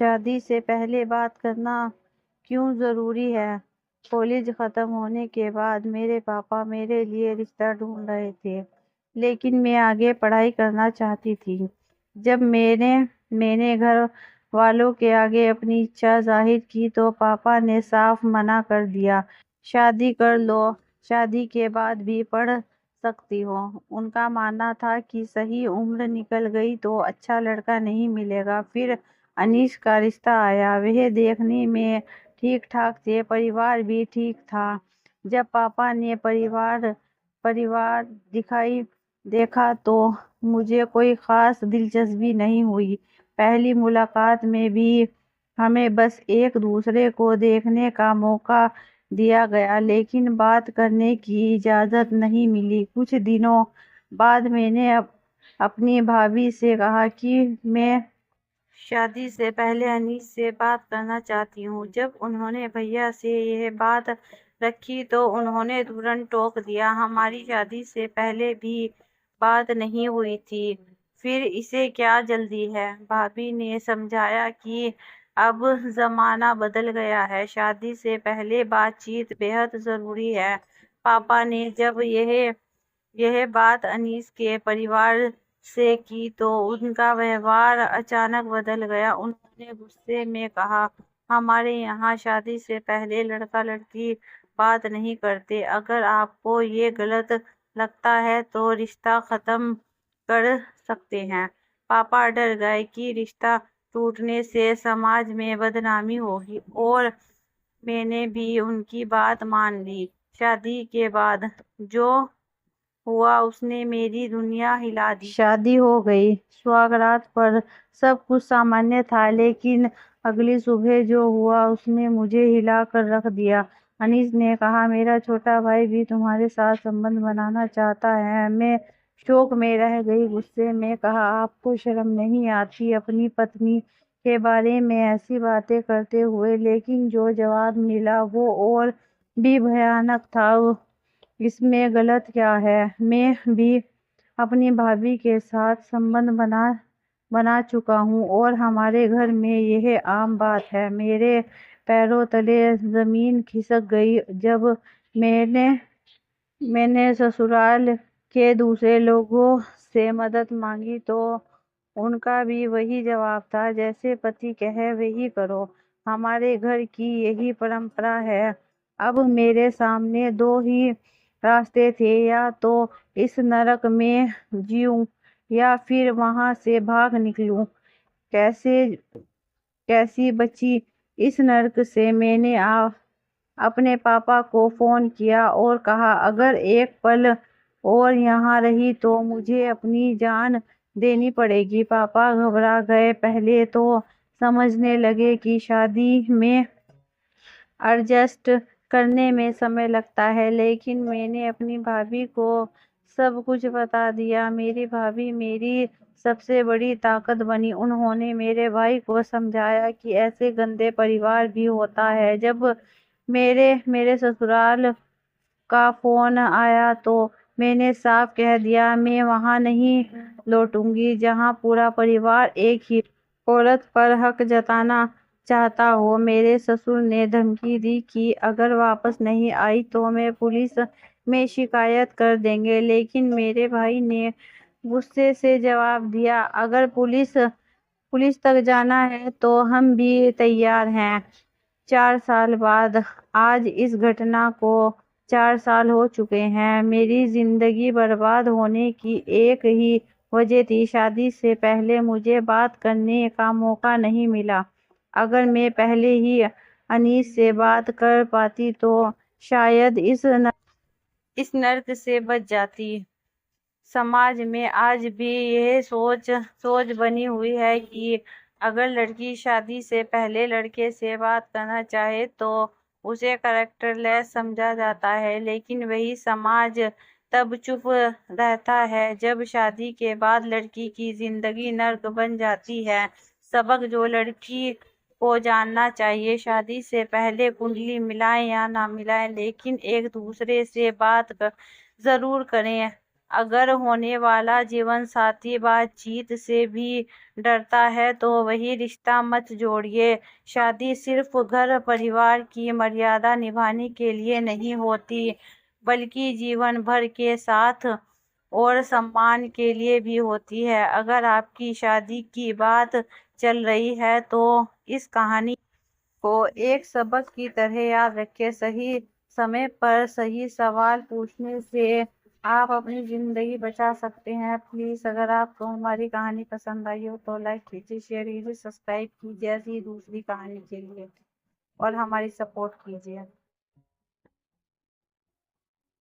شادی سے پہلے بات کرنا کیوں ضروری ہے؟ کالج ختم ہونے کے بعد میرے پاپا میرے لیے رشتہ ڈھونڈ رہے تھے، لیکن میں آگے پڑھائی کرنا چاہتی تھی۔ جب میں نے گھر والوں کے آگے اپنی اچھا ظاہر کی تو پاپا نے صاف منع کر دیا، شادی کر لو، شادی کے بعد بھی پڑھ سکتی ہو۔ ان کا ماننا تھا کہ صحیح عمر نکل گئی تو اچھا لڑکا نہیں ملے گا۔ پھر انیس کا رشتہ آیا، وہ دیکھنے میں ٹھیک ٹھاک تھے، پریوار بھی ٹھیک تھا۔ جب پاپا نے پریوار دیکھا تو مجھے کوئی خاص دلچسپی نہیں ہوئی۔ پہلی ملاقات میں بھی ہمیں بس ایک دوسرے کو دیکھنے کا موقع دیا گیا، لیکن بات کرنے کی اجازت نہیں ملی۔ کچھ دنوں بعد میں نے اپنی بھابھی سے کہا کہ میں شادی سے پہلے انیس سے بات کرنا چاہتی ہوں۔ جب انہوں نے بھیا سے یہ بات رکھی تو انہوں نے ترنت ٹوک دیا، ہماری شادی سے پہلے بھی بات نہیں ہوئی تھی، پھر اسے کیا جلدی ہے؟ بھابھی نے سمجھایا کہ اب زمانہ بدل گیا ہے، شادی سے پہلے بات چیت بہت ضروری ہے۔ پاپا نے جب یہ بات انیس کے پریوار سے کی تو ان کا ویوہار اچانک بدل گیا۔ انہوں نے غصے میں کہا، ہمارے یہاں شادی سے پہلے لڑکا لڑکی بات نہیں کرتے، اگر آپ کو یہ غلط لگتا ہے تو رشتہ ختم کر سکتے ہیں۔ پاپا ڈر گئے کہ رشتہ ٹوٹنے سے سماج میں بدنامی ہوگی، اور میں نے بھی ان کی بات مان لی۔ شادی کے بعد جو ہوا اس نے میری دنیا ہلا دی۔ شادی ہو گئی، سوگرات پر سب کچھ سامانیہ تھا، لیکن اگلی صبح جو ہوا اس نے مجھے ہلا کر رکھ دیا۔ انیس نے کہا، میرا چھوٹا بھائی بھی تمہارے ساتھ سبند بنانا چاہتا ہے۔ میں شوق میں رہ گئی، غصے میں کہا، آپ کو شرم نہیں آتی اپنی پتنی کے بارے میں ایسی باتیں کرتے ہوئے؟ لیکن جو جواب ملا وہ اور بھی بھیانک تھا، اس میں غلط کیا ہے؟ میں بھی اپنی بھابھی کے ساتھ سبند بنا چکا ہوں اور ہمارے گھر میں یہ عام بات ہے۔ میرے پیروں تلے زمین کھسک گئی۔ جب میں نے سسرال کے دوسرے لوگوں سے مدد مانگی تو ان کا بھی وہی جواب تھا، جیسے پتی کہے وہی کرو، ہمارے گھر کی یہی پرمپرا ہے۔ اب میرے سامنے دو ہی راستے تھے، یا تو اس نرک میں جیوں یا پھر وہاں سے بھاگ نکلوں۔ کیسی بچی اس نرک سے؟ میں نے اپنے پاپا کو فون کیا اور کہا، اگر ایک پل اور یہاں رہی تو مجھے اپنی جان دینی پڑے گی۔ پاپا گھبرا گئے، پہلے تو سمجھنے لگے کہ شادی میں ایڈجسٹ کرنے میں سمے لگتا ہے، لیکن میں نے اپنی بھابھی کو سب کچھ بتا دیا۔ میری بھابھی میری سب سے بڑی طاقت بنی۔ انہوں نے میرے بھائی کو سمجھایا کہ ایسے گندے پریوار بھی ہوتا ہے۔ جب میرے سسرال کا فون آیا تو میں نے صاف کہہ دیا، میں وہاں نہیں لوٹوں گی جہاں پورا پریوار ایک ہی عورت پر حق جتانا چاہتا ہو۔ میرے سسر نے دھمکی دی کہ اگر واپس نہیں آئی تو میں پولیس میں شکایت کر دیں گے، لیکن میرے بھائی نے غصے سے جواب دیا، اگر پولیس تک جانا ہے تو ہم بھی تیار ہیں۔ 4 سال بعد، آج اس گھٹنا کو 4 سال ہو چکے ہیں۔ میری زندگی برباد ہونے کی ایک ہی وجہ تھی، شادی سے پہلے مجھے بات کرنے کا موقع نہیں ملا۔ اگر میں پہلے ہی انیس سے بات کر پاتی تو شاید اس نرک سے بچ جاتی۔ سماج میں آج بھی یہ سوچ بنی ہوئی ہے کہ اگر لڑکی شادی سے پہلے لڑکے سے بات کرنا چاہے تو اسے کریکٹر لیس سمجھا جاتا ہے، لیکن وہی سماج تب چپ رہتا ہے جب شادی کے بعد لڑکی کی زندگی نرک بن جاتی ہے۔ سبق جو لڑکی کو جاننا چاہیے، شادی سے پہلے کنڈلی ملائیں یا نہ ملائیں، لیکن ایک دوسرے سے بات ضرور کریں۔ اگر ہونے والا جیون ساتھی بات چیت سے بھی ڈرتا ہے تو وہی رشتہ مت جوڑیے۔ شادی صرف گھر پریوار کی مریادا نبھانے کے لیے نہیں ہوتی، بلکہ جیون بھر کے ساتھ اور سمان کے لیے بھی ہوتی ہے۔ اگر آپ کی شادی کی بات چل رہی ہے تو اس کہانی کو ایک سبق کی طرح یاد رکھیں۔ صحیح سمے پر صحیح سوال پوچھنے سے آپ اپنی زندگی بچا سکتے ہیں۔ پلیز اگر آپ کو ہماری کہانی پسند آئی ہو تو لائک کیجیے، شیئر کیجیے، سبسکرائب کیجیے ایسی دوسری کہانی کے لیے اور ہماری سپورٹ کیجیے۔